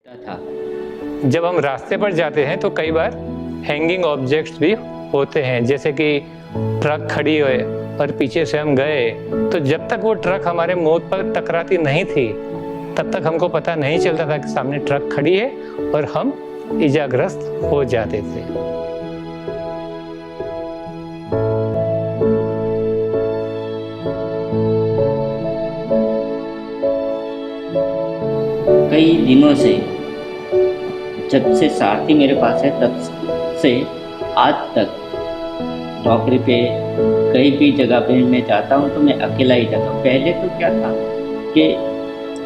था। जब हम रास्ते पर जाते हैं तो कई बार हैंगिंग ऑब्जेक्ट्स भी होते हैं, जैसे कि ट्रक खड़ी है और पीछे से हम गए, तो जब तक वो ट्रक हमारे मुंह पर टकराती नहीं थी तब तक हमको पता नहीं चलता था कि सामने ट्रक खड़ी है और हम इजाग्रस्त हो जाते थे। कई दिनों से, जब से सारथी मेरे पास है तब से आज तक नौकरी पे कहीं भी जगह पे मैं जाता हूँ तो मैं अकेला ही जाता हूँ। पहले तो क्या था कि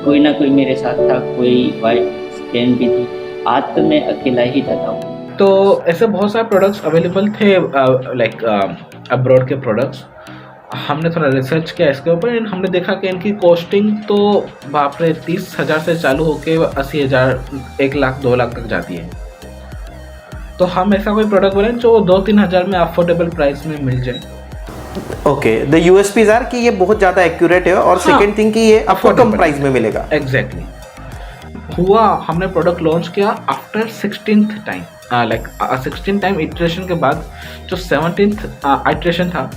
कोई ना कोई मेरे साथ था, कोई वाइफ फ्रेंड भी थी। आज तो मैं अकेला ही जाता हूँ। तो ऐसे बहुत सारे प्रोडक्ट्स अवेलेबल थे, लाइक अब्रॉड के प्रोडक्ट्स। हमने थोड़ा रिसर्च किया इसके ऊपर एंड हमने देखा कि इनकी कॉस्टिंग तो बाप रे 30,000 से चालू होके 80,000, 1 लाख 2 लाख तक जाती है। तो हम ऐसा कोई प्रोडक्ट बनाए जो 2-3 हज़ार में अफोर्डेबल प्राइस में मिल जाए। ओके, द यूएसपीज आर कि ये बहुत ज़्यादा एक्यूरेट है और सेकंड थिंग कि ये आपको कम प्राइस में मिलेगा। एग्जैक्टली हुआ, हमने प्रोडक्ट लॉन्च किया after 16th time, like 16 time iteration के बाद जो 17th इटरेशन था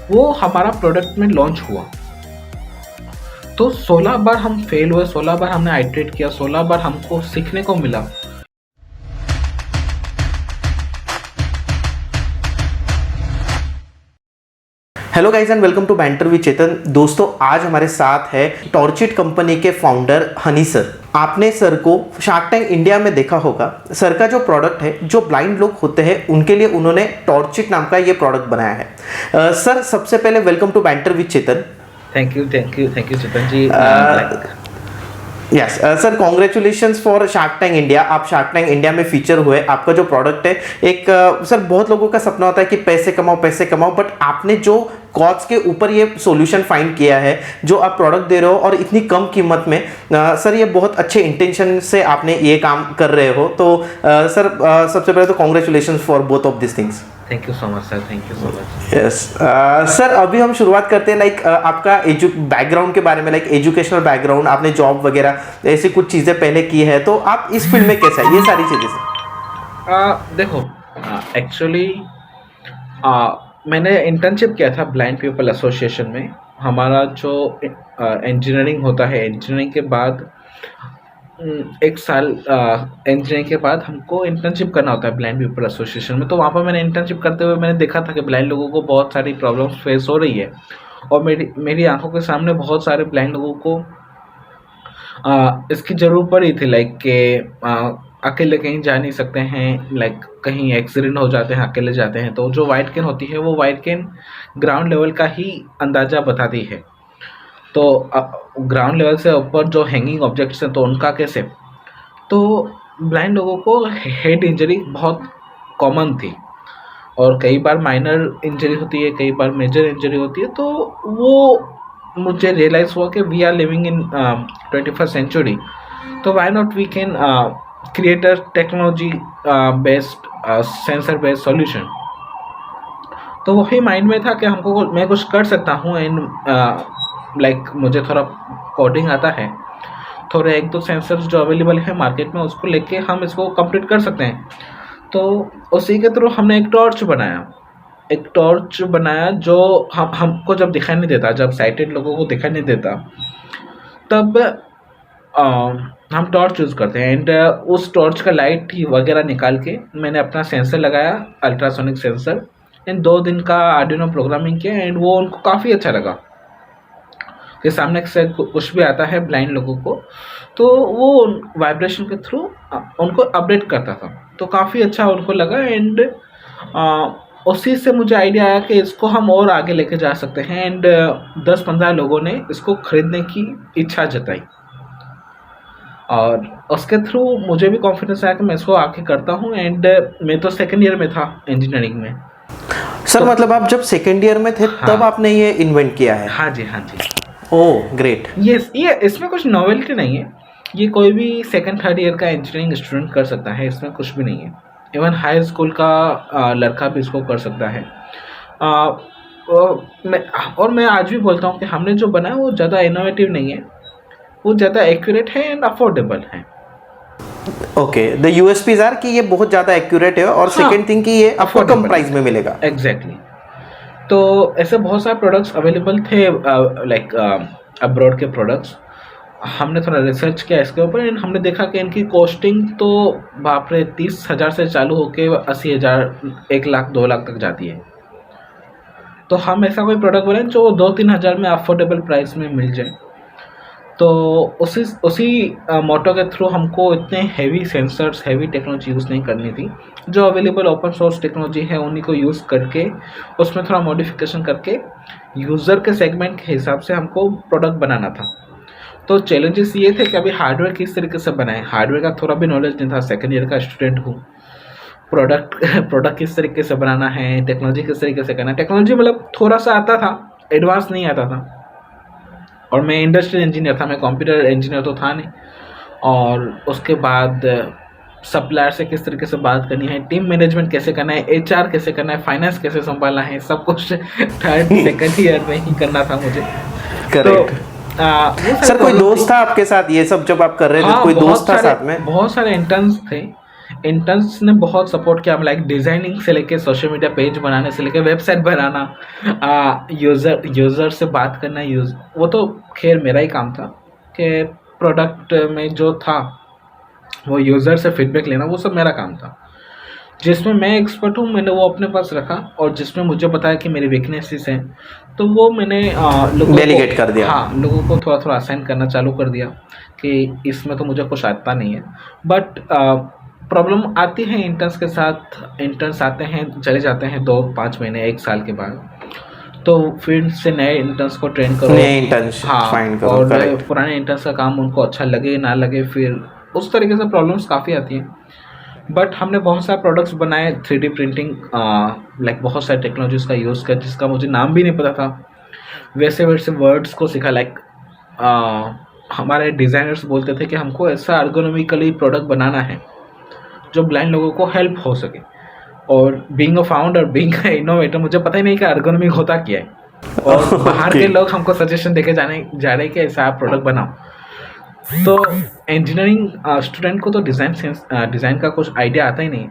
वो हमारा प्रोडक्ट में लॉन्च हुआ। तो 16 बार हम फेल हुए, 16 बार हमने आइटरेट किया, 16 बार हमको सीखने को मिला। Hello guys and welcome to banter with Chetan. दोस्तों, आज हमारे साथ है टॉर्चिट कंपनी के फाउंडर हनी सर। आपने सर को शार्क टैंक इंडिया में देखा होगा। सर का जो प्रोडक्ट है, जो ब्लाइंड लोग होते हैं उनके लिए उन्होंने टॉर्चिट नाम का ये प्रोडक्ट बनाया है। सर, सबसे पहले welcome to banter with Chetan. Thank you Chetan ji. Yes sir, congratulations for shark tank India. आप शार्क टैंक इंडिया में फीचर हुए। आपका जो प्रोडक्ट है एक सर, बहुत लोगों का सपना होता है कि पैसे कमाओ, बट आपने जो कॉस्ट के ऊपर ये सॉल्यूशन फाइंड किया है, जो आप प्रोडक्ट दे रहे हो और इतनी कम कीमत में, सर ये बहुत अच्छे इंटेंशन से आपने ये काम कर रहे हो। तो सर, सबसे पहले तो congratulations for both of this things. Thank you so much sir, thank you so much. Yes sir, अभी हम शुरुआत करते हैं लाइक आपका बैकग्राउंड के बारे में, लाइक एजुकेशनल बैकग्राउंड, आपने जॉब वगैरह ऐसी कुछ चीज़ें पहले की है, तो आप इस फील्ड में कैसा है ये सारी चीज़ें सर? देखो, एक्चुअली मैंने इंटर्नशिप किया था ब्लाइंड पीपल एसोसिएशन में। हमारा जो इंजीनियरिंग होता है, इंजीनियरिंग के बाद 1 साल इंजीनियरिंग के बाद हमको इंटर्नशिप करना होता है ब्लाइंड पीपल एसोसिएशन में। तो वहाँ पर मैंने इंटर्नशिप करते हुए मैंने देखा था कि ब्लाइंड लोगों को बहुत सारी प्रॉब्लम्स फेस हो रही है और मेरी आंखों के सामने बहुत सारे ब्लाइंड लोगों को इसकी ज़रूरत पड़ी थी। लाइक के अकेले कहीं जा नहीं सकते हैं, लाइक कहीं एक्सीडेंट हो जाते हैं, अकेले जाते हैं। तो जो वाइट कैन होती है वो वाइट कैन ग्राउंड लेवल का ही अंदाज़ा बताती है। तो ग्राउंड लेवल से ऊपर जो हैंगिंग ऑब्जेक्ट्स हैं तो उनका कैसे। तो ब्लाइंड लोगों को हेड इंजरी बहुत कॉमन थी और कई बार माइनर इंजरी होती है, कई बार मेजर इंजरी होती है। तो वो मुझे रियलाइज़ हुआ कि we are living in 21st century, तो why not we can create a technology based sensor based solution. तो वही माइंड में था कि मैं कुछ कर सकता हूँ एंड लाइक मुझे थोड़ा कोडिंग आता है, थोड़े 1-2 सेंसर्स जो अवेलेबल है मार्केट में उसको लेके हम इसको कंप्लीट कर सकते हैं। तो उसी के थ्रू हमने एक टॉर्च बनाया जो हमको जब दिखाई नहीं देता, जब साइटेड लोगों को दिखाई नहीं देता, तब हम टॉर्च यूज़ करते हैं। एंड उस टॉर्च का लाइट वगैरह निकाल के मैंने अपना सेंसर लगाया, अल्ट्रासोनिक सेंसर, एंड 2 दिन का आर्डिनो प्रोग्रामिंग किया एंड वो उनको काफ़ी अच्छा लगा कि सामने से कुछ भी आता है ब्लाइंड लोगों को तो वो वाइब्रेशन के थ्रू उनको अपडेट करता था। तो काफ़ी अच्छा उनको लगा एंड उसी से मुझे आइडिया आया कि इसको हम और आगे लेके जा सकते हैं। एंड 10-15 लोगों ने इसको खरीदने की इच्छा जताई और उसके थ्रू मुझे भी कॉन्फिडेंस आया कि मैं इसको आगे करता हूँ। एंड मैं तो 2nd ईयर में था इंजीनियरिंग में। सर तो, मतलब आप जब 2nd ईयर में थे तब आपने ये इन्वेंट किया है? हाँ जी। Oh great. ये इसमें कुछ नॉवेल्टी नहीं है, ये कोई भी 2nd-3rd ईयर का इंजीनियरिंग स्टूडेंट कर सकता है, इसमें कुछ भी नहीं है। इवन हाई स्कूल का लड़का भी इसको कर सकता है। मैं आज भी बोलता हूँ कि हमने जो बनाया वो ज़्यादा इनोवेटिव नहीं है, वो ज़्यादा एक्यूरेट है एंड अफोर्डेबल है। ओके, द यूएसपीज आर कि ये बहुत ज़्यादा एक्यूरेट है, और हाँ, सेकंड थिंग कि ये आपको कम affordable प्राइस में मिलेगा। एग्जैक्टली। तो ऐसे बहुत सारे प्रोडक्ट्स अवेलेबल थे, लाइक अब्रॉड के प्रोडक्ट्स। हमने थोड़ा रिसर्च किया इसके ऊपर एंड हमने देखा कि इनकी कॉस्टिंग तो बाप रे 30,000 से चालू होके 80,000, 1 लाख 2 लाख तक जाती है। तो हम ऐसा कोई प्रोडक्ट बनाए जो 2-3 हज़ार में अफोर्डेबल प्राइस में मिल जाए। तो उसी मोटो के थ्रू हमको इतने heavy sensors, heavy technology use नहीं करनी थी। जो अवेलेबल ओपन सोर्स टेक्नोलॉजी है उन्हीं को यूज़ करके उसमें थोड़ा मॉडिफिकेशन करके यूज़र के सेगमेंट के हिसाब से हमको प्रोडक्ट बनाना था। तो चैलेंजेस ये थे कि अभी हार्डवेयर किस तरीके से बनाएं। हार्डवेयर का थोड़ा भी नॉलेज नहीं था, सेकेंड ईयर का स्टूडेंट हूँ। प्रोडक्ट किस तरीके से बनाना है, टेक्नोलॉजी किस तरीके से करना है। टेक्नोलॉजी मतलब थोड़ा सा आता था, एडवांस नहीं आता था। और मैं इंडस्ट्रियल इंजीनियर था, मैं कंप्यूटर इंजीनियर तो था नहीं। और उसके बाद सप्लायर से किस तरीके से बात करनी है, टीम मैनेजमेंट कैसे करना है, एचआर कैसे करना है, फाइनेंस कैसे संभालना है, सब कुछ थर्ड सेकंड ईयर में ही करना था मुझे। करेक्ट। वो सारी सर कोई प्रॉब्लम दोस्त थी। था आपके साथ ये सब जब आप कर रहे थे? हाँ, कोई दोस्त था साथ में? बहुत सारे इंटर्न्स थे। इंटर्न्स ने बहुत सपोर्ट किया, लाइक डिजाइनिंग से लेके सोशल मीडिया पेज बनाने से लेके वेबसाइट बनाना, यूज़र से बात करना। वो तो खैर मेरा ही काम था कि प्रोडक्ट में जो था वो यूज़र से फीडबैक लेना, वो सब मेरा काम था। जिसमें मैं एक्सपर्ट हूँ मैंने वो अपने पास रखा, और जिसमें मुझे बताया कि मेरी वीकनेसेस हैं तो वो मैंने लोगों डेलीगेट कर दिया। हाँ, लोगों को थोड़ा थोड़ा असाइन करना चालू कर दिया कि इसमें तो मुझे कुछ आता नहीं है। बट प्रॉब्लम आती है इंटर्न्स के साथ। इंटर्न्स आते हैं, चले जाते हैं 2-5 महीने 1 साल के बाद, तो फिर से नए इंटर्न्स को ट्रेन करो, नए इंटर्न्स हाँ, फाइंड करो। और करेक्ट। पुराने इंटर्न्स का काम उनको अच्छा लगे ना लगे, फिर उस तरीके से प्रॉब्लम्स काफ़ी आती हैं। बट हमने बहुत सारे प्रोडक्ट्स बनाए, 3D प्रिंटिंग, लाइक बहुत सारे टेक्नोलॉजीज़ का यूज़ किया जिसका मुझे नाम भी नहीं पता था। वैसे वैसे वर्ड्स को सीखा, लाइक हमारे डिज़ाइनर्स बोलते थे कि हमको ऐसा अर्गोनॉमिकली प्रोडक्ट बनाना है जो ब्लाइंड लोगों को हेल्प हो सके। और being a founder, being a innovator, मुझे पता ही नहीं कि अर्गोनॉमिक होता क्या है। और बाहर के लोग हमको सजेशन देके जा रहे हैं कि ऐसा आप प्रोडक्ट बनाओ। तो इंजीनियरिंग स्टूडेंट को तो डिज़ाइन का कुछ आइडिया आता ही नहीं।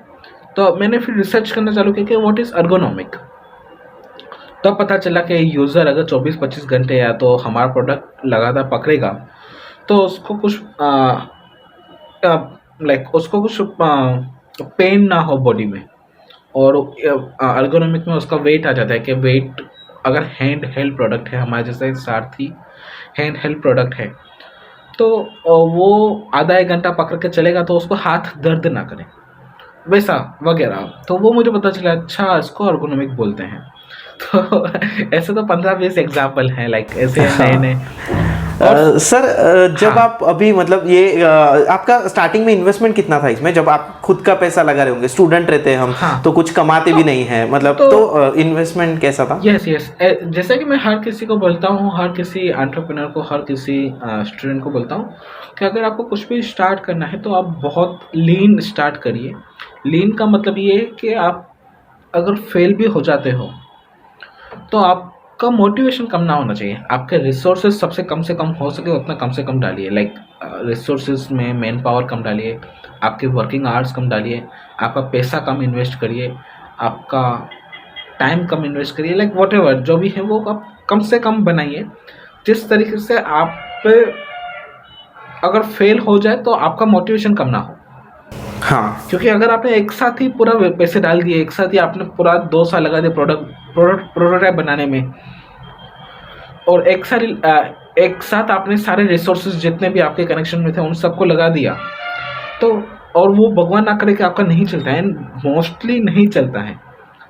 तो मैंने फिर रिसर्च करना चालू किया कि व्हाट इज़ अर्गोनॉमिक। तब पता चला कि यूज़र अगर 24-25 घंटे या तो हमारा प्रोडक्ट लगातार पकड़ेगा तो उसको कुछ उसको कुछ पेन ना हो बॉडी में। और अर्गोनॉमिक में उसका वेट आ जाता है कि वेट, अगर हैंड हेल्ड प्रोडक्ट है हमारे जैसे सारथी हैंड हेल्ड प्रोडक्ट है तो वो आधा 1 घंटा पकड़ के चलेगा तो उसको हाथ दर्द ना करे, वैसा वगैरह। तो वो मुझे पता चला, अच्छा इसको अर्गोनॉमिक बोलते हैं। तो ऐसे तो 15-20 एग्जाम्पल हैं, लाइक ऐसे नए नए। सर जब हाँ। आप अभी मतलब ये आपका स्टार्टिंग में इन्वेस्टमेंट कितना था इसमें, जब आप खुद का पैसा लगा रहे होंगे? स्टूडेंट रहते हैं हम, हाँ। तो कुछ कमाते भी नहीं है मतलब, तो इन्वेस्टमेंट कैसा था? यस, जैसा कि मैं हर किसी को बोलता हूँ, हर किसी एंटरप्रेन्योर को, हर किसी स्टूडेंट को बोलता हूँ कि अगर आपको कुछ भी स्टार्ट करना है तो आप बहुत लीन स्टार्ट करिए। लीन का मतलब ये है कि आप अगर फेल भी हो जाते हो तो आपका मोटिवेशन कम ना होना चाहिए। आपके रिसोर्सेज सबसे कम से कम हो सके उतना कम से कम डालिए। लाइक रिसोर्सेज में मैन पावर कम डालिए, आपके वर्किंग आवर्स कम डालिए, आपका पैसा कम इन्वेस्ट करिए, आपका टाइम कम इन्वेस्ट करिए, लाइक व्हाटएवर जो भी है वो आप कम से कम बनाइए, जिस तरीके से आप अगर फेल हो जाए तो आपका मोटिवेशन कम ना हो। हाँ, क्योंकि अगर आपने एक साथ ही पूरा पैसे डाल दिए, एक साथ ही आपने पूरा 2 साल लगा दिए प्रोटोटाइप बनाने में, और एक साथ आपने सारे रिसोर्सेज जितने भी आपके कनेक्शन में थे उन सबको लगा दिया, तो और वो भगवान ना करे कि आपका नहीं चलता है, मोस्टली नहीं चलता है,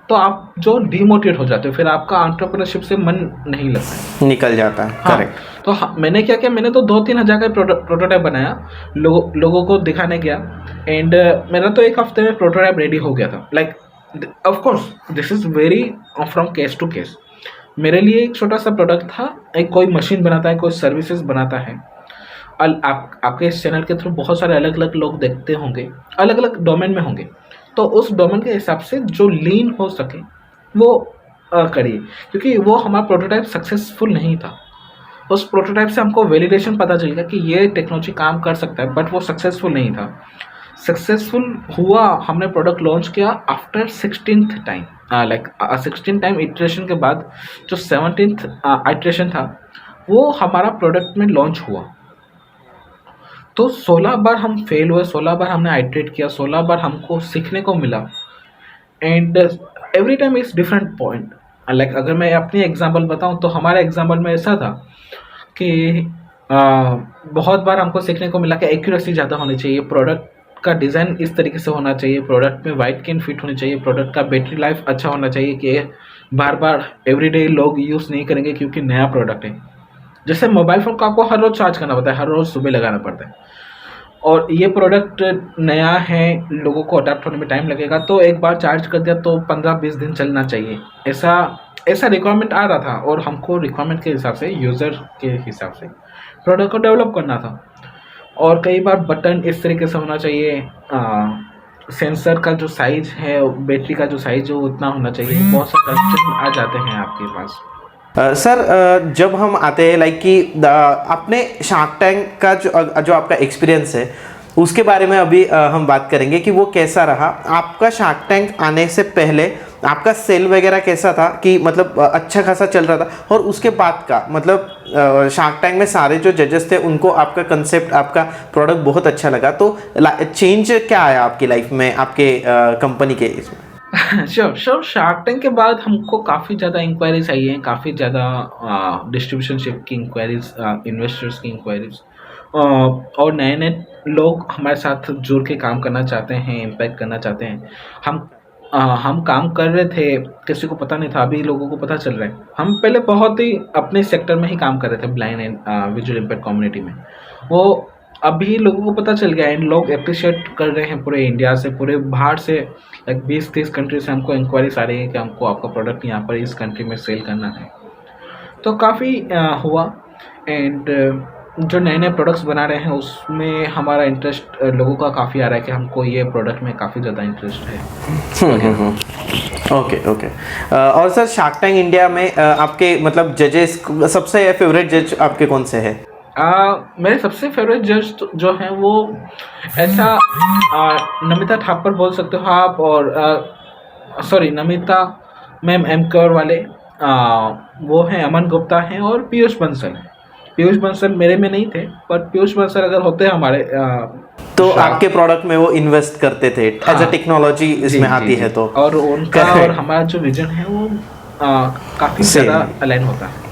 तो आप जो डिमोटिवेट हो जाते हो, फिर आपका एंटरप्रेन्योरशिप से मन नहीं लगता है, निकल जाता है। हाँ। करेक्ट। तो मैंने क्या किया, मैंने तो 2-3 हज़ार का प्रोटोटाइप बनाया, लोगों को दिखाने गया, एंड मेरा तो 1 हफ्ते में प्रोटोटाइप रेडी हो गया था। Like of course this is vary from case to case. मेरे लिए एक छोटा सा प्रोडक्ट था, एक कोई मशीन बनाता है, कोई सर्विसेज बनाता है, आपके इस चैनल के थ्रू बहुत सारे अलग अलग लोग देखते होंगे, अलग अलग डोमेन में होंगे, तो उस डोमेन के हिसाब से जो लीन हो सके वो करिए, क्योंकि वो हमारा प्रोटोटाइप सक्सेसफुल नहीं था। उस प्रोटोटाइप से हमको वैलिडेशन पता चल गया कि ये टेक्नोलॉजी काम कर सकता है, बट वो सक्सेसफुल नहीं था। सक्सेसफुल हुआ, हमने प्रोडक्ट लॉन्च किया after 16th time, like 16 time iteration के बाद जो 17th इटरेशन था वो हमारा प्रोडक्ट में लॉन्च हुआ। तो 16 बार हम फेल हुए, 16 बार हमने आइटरेट किया, 16 बार हमको सीखने को मिला। And every time is different point. Like अगर मैं अपनी एग्जांपल बताऊं तो हमारे एग्जांपल में ऐसा था कि बहुत बार हमको सीखने को मिला कि एक्यूरेसी ज़्यादा होनी चाहिए, प्रोडक्ट का डिज़ाइन इस तरीके से होना चाहिए, प्रोडक्ट में वाइट कैन फिट होनी चाहिए, प्रोडक्ट का बैटरी लाइफ अच्छा होना चाहिए कि बार बार एवरीडे लोग यूज़ नहीं करेंगे क्योंकि नया प्रोडक्ट है। जैसे मोबाइल फ़ोन को आपको हर रोज़ चार्ज करना पड़ता है, हर रोज़ सुबह लगाना पड़ता है, और ये प्रोडक्ट नया है, लोगों को अडाप्ट होने में टाइम लगेगा, तो एक बार चार्ज कर दिया तो 15-20 दिन चलना चाहिए। ऐसा रिक्वायरमेंट आ रहा था और हमको रिक्वायरमेंट के हिसाब से, यूज़र के हिसाब से प्रोडक्ट को डेवलप करना था। और कई बार बटन इस तरीके से होना चाहिए, सेंसर का जो साइज़ है, बैटरी का जो साइज़ है वो उतना होना चाहिए, बहुत सारे कंस्ट्रेंट आ जाते हैं आपके पास। सर जब हम आते हैं लाइक कि अपने शार्क टैंक का जो आपका एक्सपीरियंस है उसके बारे में अभी हम बात करेंगे कि वो कैसा रहा। आपका शार्क टैंक आने से पहले आपका सेल वगैरह कैसा था, कि मतलब अच्छा खासा चल रहा था, और उसके बाद का मतलब शार्क टैंक में सारे जो जजेस थे उनको आपका कंसेप्ट, आपका प्रोडक्ट बहुत अच्छा लगा, तो चेंज क्या आया आपकी लाइफ में, आपके कंपनी के इसमें? श्योर शार्क टैंक के बाद हमको काफ़ी ज़्यादा इंक्वायरीज आई हैं, काफ़ी ज़्यादा डिस्ट्रीब्यूशनशिप की इंक्वायरीज, इन्वेस्टर्स की इंक्वायरीज, और नए नए लोग हमारे साथ जुड़ के काम करना चाहते हैं, इम्पैक्ट करना चाहते हैं। हम काम कर रहे थे, किसी को पता नहीं था, अभी लोगों को पता चल रहा है। हम पहले बहुत ही अपने सेक्टर में ही काम कर रहे थे, blind and visual impact community में, वो अभी लोगों को पता चल गया एंड लोग अप्रिशिएट कर रहे हैं पूरे इंडिया से, पूरे बाहर से, लाइक 20-30 कंट्री से हमको इंक्वायरीज आ रही है कि हमको आपका प्रोडक्ट यहाँ पर इस कंट्री में सेल करना है। तो काफ़ी हुआ, एंड जो नए नए प्रोडक्ट्स बना रहे हैं उसमें हमारा इंटरेस्ट लोगों का काफ़ी आ रहा है कि हमको ये प्रोडक्ट में काफ़ी ज़्यादा इंटरेस्ट है। ओके। और सर शार्क टैंक इंडिया में आपके मतलब जजेस, सबसे फेवरेट जज आपके कौन से हैं? मेरे सबसे फेवरेट जज जो हैं वो ऐसा नमिता थापर बोल सकते हो आप, और सॉरी नमिता मैम एंकर वाले, वो हैं अमन गुप्ता हैं और पीयूष बंसल हैं। पीयूष बंसल मेरे में नहीं थे, पर पीयूष बंसल अगर होते हमारे तो आपके प्रोडक्ट में वो इन्वेस्ट करते थे एज अ टेक्नोलॉजी इसमें आती है तो, और उनका और हमारा जो विजन है वो काफ़ी ज़्यादा अलाइन होता है।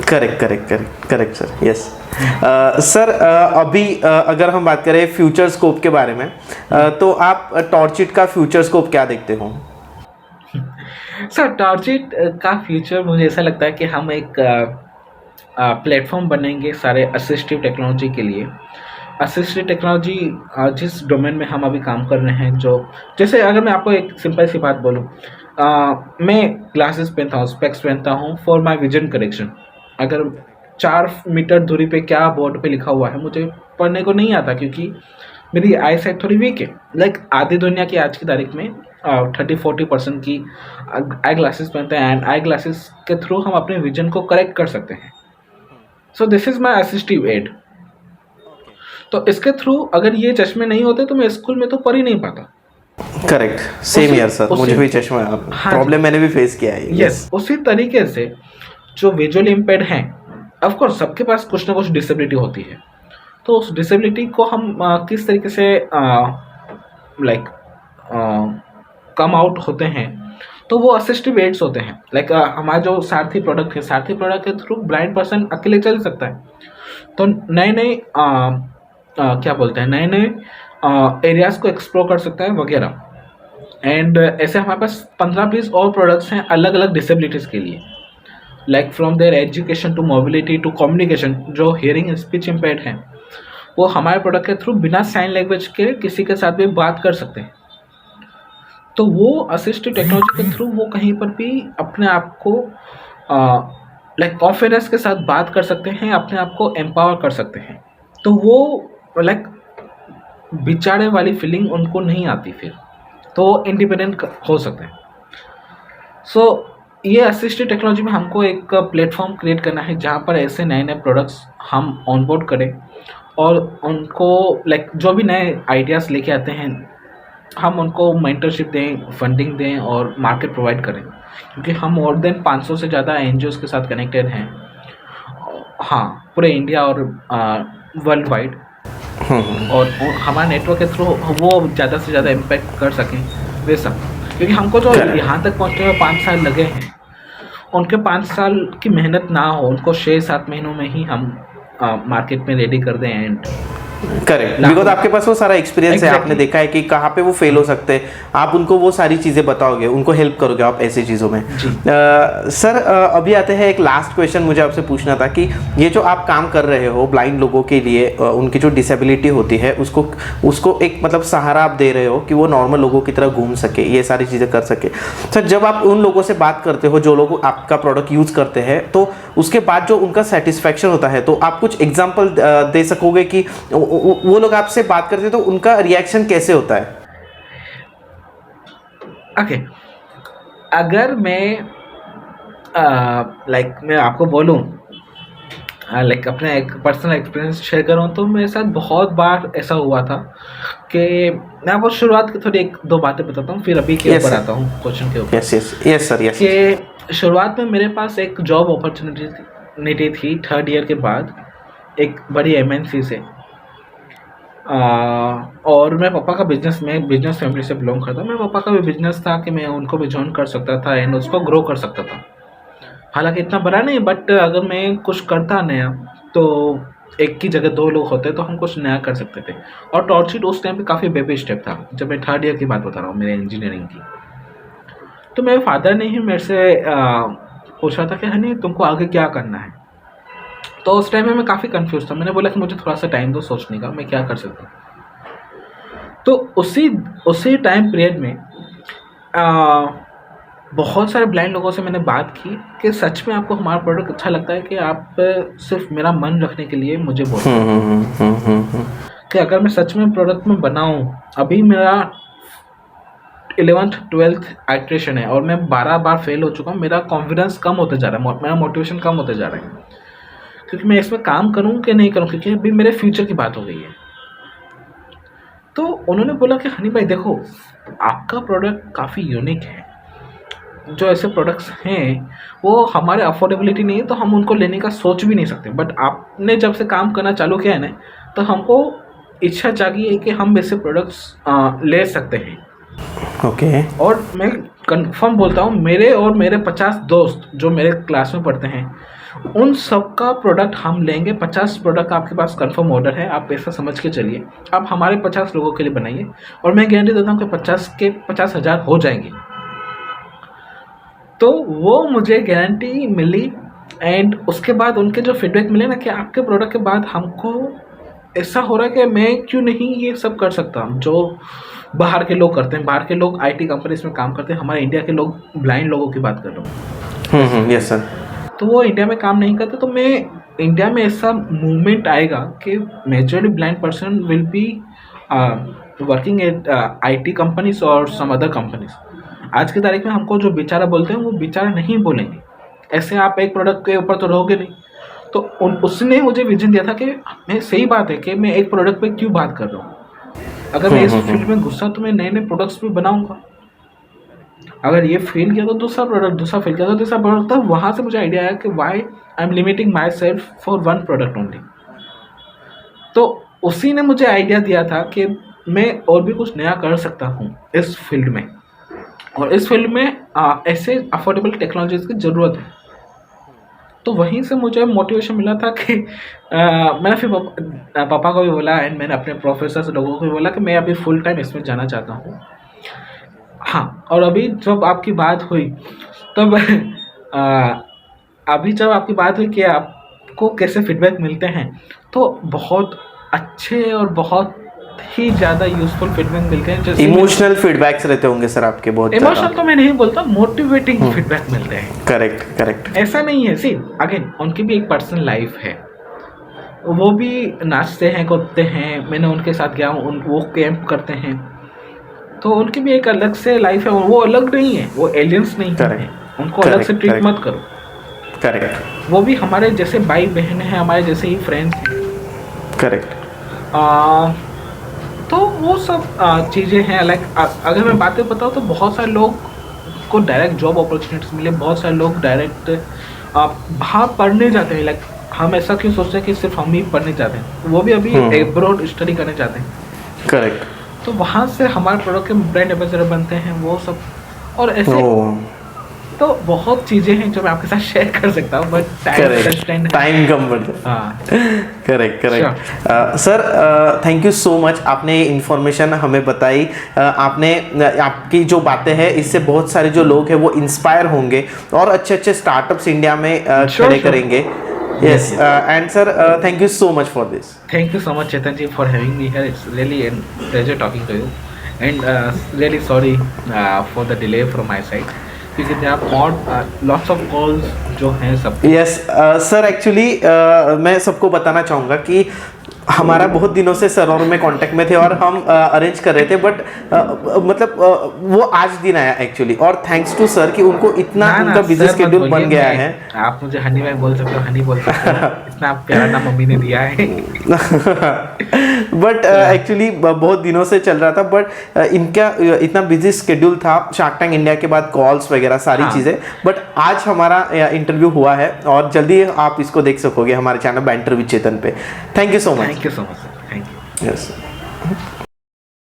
Correct sir, yes. सर अभी अगर हम बात करें फ्यूचर स्कोप के बारे में, तो आप टॉर्चिट का फ्यूचर स्कोप क्या देखते हो? सर टॉर्चिट का फ्यूचर मुझे ऐसा लगता है कि हम एक प्लेटफॉर्म बनेंगे सारे असिस्टिव टेक्नोलॉजी के लिए। असिस्टिव टेक्नोलॉजी जिस डोमेन में हम अभी काम कर रहे हैं, जो जैसे अगर मैं आपको एक सिंपल सी बात बोलूँ, मैं ग्लासेस पहनता हूँ, स्पेक्स पहनता हूँ फॉर माय विजन करेक्शन। अगर 4 मीटर दूरी पे क्या बोर्ड पे लिखा हुआ है मुझे पढ़ने को नहीं आता, क्योंकि मेरी आई साइट थोड़ी वीक है। लाइक आधी दुनिया की आज की तारीख में 30-40% की आई ग्लासेस पहनते हैं, एंड आई ग्लासेस के थ्रू हम अपने विजन को करेक्ट कर सकते हैं। So this is my assistive aid. तो इसके थ्रू अगर ये चश्मे नहीं होते तो मैं स्कूल में तो पढ़ ही नहीं पाता। करेक्ट, सेम ईयर सर, मुझे भी चश्मा प्रॉब्लम मैंने भी फेस किया है। यस, उसी तरीके से जो विजुअल इम्पेयर्ड हैं, ऑफ कोर्स सबके पास कुछ ना कुछ डिसेबिलिटी होती है, तो उस डिसेबिलिटी को हम किस तरीके से लाइक कम आउट होते हैं, तो वो असिस्टिव एड्स होते हैं। लाइक हमारा जो सारथी प्रोडक्ट है, सारथी प्रोडक्ट के थ्रू ब्लाइंड पर्सन अकेले चल सकता है। तो नए नए क्या बोलते हैं, नए नए एरियाज़ को एक्सप्लोर कर सकता है वगैरह। एंड ऐसे हमारे पास 15-20 और प्रोडक्ट्स हैं अलग अलग डिसेबिलिटीज़ के लिए, like from their education to mobility to communication. जो हियरिंग स्पीच इम्पेयर्ड हैं वो हमारे प्रोडक्ट के थ्रू बिना साइन लैंग्वेज के किसी के साथ भी बात कर सकते हैं। तो वो असिस्टिव टेक्नोलॉजी के थ्रू वो कहीं पर भी अपने आप को लाइक कॉन्फिडेंस के साथ बात कर सकते हैं, अपने आप को एम्पावर कर सकते हैं। तो वो लाइक बिचारे वाली फीलिंग उनको नहीं आती फिर, तो वो इंडिपेंडेंट हो सकते हैं। सो ये असिस्टिव टेक्नोलॉजी में हमको एक प्लेटफॉर्म क्रिएट करना है जहाँ पर ऐसे नए नए प्रोडक्ट्स हम ऑनबोर्ड करें और उनको लाइक जो भी नए आइडियाज़ लेके आते हैं हम उनको मेंटरशिप दें, फंडिंग दें और मार्केट प्रोवाइड करें, क्योंकि हम मोर देन 500 से ज़्यादा एनजीओज के साथ कनेक्टेड हैं, हाँ, पूरे इंडिया और वर्ल्ड वाइड। और हमारा नेटवर्क के थ्रू वो ज़्यादा से ज़्यादा इम्पैक्ट कर सकें वे सब, क्योंकि हमको जो यहाँ तक पहुँचने में 5 साल लगे हैं, उनके 5 साल की मेहनत ना हो, उनको 6-7 महीनों में ही हम मार्केट में रेडी कर दें एंड करेक्ट, बिकॉज आपके पास वो सारा एक्सपीरियंस है, आपने देखा है कि कहाँ पे वो फेल हो सकते हैं, आप उनको वो सारी चीज़ें बताओगे, उनको हेल्प करोगे आप ऐसी चीज़ों में। सर अभी आते हैं एक लास्ट क्वेश्चन मुझे आपसे पूछना था कि ये जो आप काम कर रहे हो ब्लाइंड लोगों के लिए, उनकी जो डिसेबिलिटी होती है उसको एक मतलब सहारा आप दे रहे हो कि वो नॉर्मल लोगों की तरह घूम सके, ये सारी चीज़ें कर सके। सर जब आप उन लोगों से बात करते हो जो लोग आपका प्रोडक्ट यूज़ करते हैं, तो उसके बाद जो उनका सेटिस्फैक्शन होता है, तो आप कुछ एग्जाम्पल दे सकोगे कि वो लोग आपसे बात करते हैं तो उनका रिएक्शन कैसे होता है? ओके, अगर मैं मैं आपको बोलूं अपना एक पर्सनल एक्सपीरियंस शेयर करूं, तो मेरे साथ बहुत बार ऐसा हुआ था कि मैं आपको शुरुआत की थोड़ी 1-2 बातें बताता हूं, फिर अभी के ऊपर आता हूं, क्वेश्चन के ऊपर। Yes sir. कि शुरुआत में मेरे पास एक जॉब अपॉर्चुनिटी थी 3rd ईयर के बाद एक बड़ी MNC से, और मैं पापा का बिजनेस फैमिली से बिलोंग करता हूँ। मेरे पापा का भी बिजनेस था कि मैं उनको भी जॉइन कर सकता था एंड उसको ग्रो कर सकता था, हालांकि इतना बड़ा नहीं, बट अगर मैं कुछ करता नया तो एक की जगह 2 लोग होते तो हम कुछ नया कर सकते थे। और टॉर्चिट उस टाइम पे काफ़ी बेबी स्टेप था, जब मैं 3rd ईयर की बात बता रहा हूँ मेरे इंजीनियरिंग की। तो मेरे फादर ने ही मेरे से पूछा था कि हनी तुमको आगे क्या करना है। तो उस टाइम में मैं काफ़ी कंफ्यूज था, मैंने बोला कि मुझे थोड़ा सा टाइम दो सोचने का, मैं क्या कर सकता हूँ। तो उसी टाइम पीरियड में बहुत सारे ब्लाइंड लोगों से मैंने बात की कि सच में आपको हमारा प्रोडक्ट अच्छा लगता है कि आप सिर्फ मेरा मन रखने के लिए मुझे बोलते हैं कि अगर मैं सच में प्रोडक्ट में बनाऊँ, अभी मेरा 11th 12th आइट्रेशन है और मैं 12 बार फेल हो चुका हूँ, मेरा कॉन्फिडेंस कम होते जा रहा है, मेरा मोटिवेशन कम होते जा रहा है, क्योंकि मैं इसमें काम करूँ कि नहीं करूँ, क्योंकि अभी मेरे फ्यूचर की बात हो गई है। तो उन्होंने बोला कि हनी भाई देखो, आपका प्रोडक्ट काफ़ी यूनिक है, जो ऐसे प्रोडक्ट्स हैं वो हमारे अफोर्डेबिलिटी नहीं है तो हम उनको लेने का सोच भी नहीं सकते, बट आपने जब से काम करना चालू किया है ना, तो हमको इच्छा जागी है कि हम ऐसे प्रोडक्ट्स ले सकते हैं। ओके। और मैं कंफर्म बोलता हूँ, मेरे और मेरे 50 दोस्त जो मेरे क्लास में पढ़ते हैं, उन सब का प्रोडक्ट हम लेंगे। 50 प्रोडक्ट आपके पास कंफर्म ऑर्डर है, आप ऐसा समझ के चलिए, आप हमारे 50 लोगों के लिए बनाइए और मैं गारंटी देता हूँ कि 50 के 50,000 हो जाएंगे। तो वो मुझे गारंटी मिली एंड उसके बाद उनके जो फीडबैक मिले ना कि आपके प्रोडक्ट के बाद हमको ऐसा हो रहा है कि मैं क्यों नहीं ये सब कर सकता, जो बाहर के लोग करते हैं। बाहर के लोग IT कंपनीज में काम करते हैं, हमारे इंडिया के लोग ब्लाइंड लोगों की बात कर रहा हूँ। Yes sir. तो वो इंडिया में काम नहीं करते, तो मैं इंडिया में ऐसा मूवमेंट आएगा कि majority blind person will be working at IT companies और सम अदर कंपनीज। आज की तारीख में हमको जो बेचारा बोलते हैं वो बेचारा नहीं बोलेंगे, ऐसे आप एक प्रोडक्ट के ऊपर तो रहोगे नहीं। तो उसने मुझे विजन दिया था कि मैं सही बात है कि मैं एक प्रोडक्ट पे क्यों बात कर रहा हूँ, अगर मैं इस फील्ड में घुसा तो मैं नए नए प्रोडक्ट्स भी बनाऊंगा, अगर ये फेल किया तो दूसरा प्रोडक्ट, दूसरा फेल किया तो तीसरा प्रोडक्ट। तब वहाँ से मुझे आइडिया आया कि why I am limiting myself for 1 product only. तो उसी ने मुझे आइडिया दिया था कि मैं और भी कुछ नया कर सकता हूँ इस फील्ड में, और इस फील्ड में ऐसे अफोर्डेबल टेक्नोलॉजीज की ज़रूरत है। तो वहीं से मुझे मोटिवेशन मिला था कि मैंने फिर पापा को भी बोला एंड मैंने अपने प्रोफेसर से लोगों को भी बोला कि मैं अभी फुल टाइम इसमें जाना चाहता हूँ। हाँ, और अभी जब आपकी बात हुई तब अभी जब आपकी बात हुई कि आपको कैसे फीडबैक मिलते हैं, तो बहुत अच्छे और बहुत ही ज़्यादा यूजफुल फीडबैक मिलते हैं। जैसे इमोशनल फीडबैक्स रहते होंगे सर आपके बहुत। इमोशनल तो मैं नहीं बोलता, मोटिवेटिंग फीडबैक मिलते हैं। करेक्ट। ऐसा नहीं है, सी अगेन उनकी भी एक पर्सनल लाइफ है, वो भी नाचते हैं कूदते हैं, मैंने उनके साथ गया हूँ, वो कैंप करते हैं, तो उनकी भी एक अलग से लाइफ है, वो अलग नहीं है, वो एलियंस नहीं है। उनको अलग से ट्रीट correct. मत करो। करेक्ट वो भी हमारे जैसे भाई बहन हैं, हमारे जैसे ही फ्रेंड्स हैं। करेक्ट तो वो सब चीज़ें हैं। लाइक अगर मैं बातें बताऊँ तो बहुत सारे लोग को डायरेक्ट जॉब अपॉर्चुनिटीज मिले, बहुत सारे लोग डायरेक्ट बाहर पढ़ने जाते हैं। लाइक हम ऐसा क्यों सोचते हैं कि सिर्फ हम ही पढ़ने जाते हैं, वो भी अभी एब्रॉड स्टडी करने जाते हैं। करेक्ट तो वहाँ से हमारे प्रोडक्ट के ब्रांड एम्बेसडर बनते हैं वो सब, और ऐसे तो बहुत चीज़ें हैं जो मैं आपके साथ शेयर कर सकता हूँ, बट टाइम कम पड़ता है। Correct sir, thank you so much, आपने इन्फॉर्मेशन हमें बताई। आपने आपकी जो बातें हैं इससे बहुत सारे जो लोग हैं वो इंस्पायर होंगे और अच्छे अच्छे स्टार्टअप्स इंडिया में खड़े करेंगे। Yes, and sir, thank you so much for this. Thank you so much, Chetan ji, for having me here. It's really a pleasure talking to you, and really sorry for the delay from my side, क्योंकि there are more lots of calls जो हैं सब। Yes, sir, actually मैं सबको बताना चाहूँगा कि हमारा बहुत दिनों से सर और मैं कांटेक्ट में थे और हम अरेंज कर रहे थे, बट मतलब वो आज दिन आया एक्चुअली, और थैंक्स टू सर कि उनको इतना उनका बिजी शेड्यूल बन गया है। आप मुझे हनी भाई बोल सकते हो, हनी बोल सकते हो, इतना प्यारा नाम मम्मी ने दिया है। बट एक्चुअली बहुत दिनों से चल रहा था, बट इनका इतना बिजी शेड्यूल था, शार्क टैंक इंडिया के बाद कॉल्स वगैरह सारी चीज़ें, बट आज हमारा इंटरव्यू हुआ है और जल्दी आप इसको देख सकोगे हमारे चैनल बैंटर विद चेतन पे। Thank you so much. Thank you so much, sir. Thank you. Yes.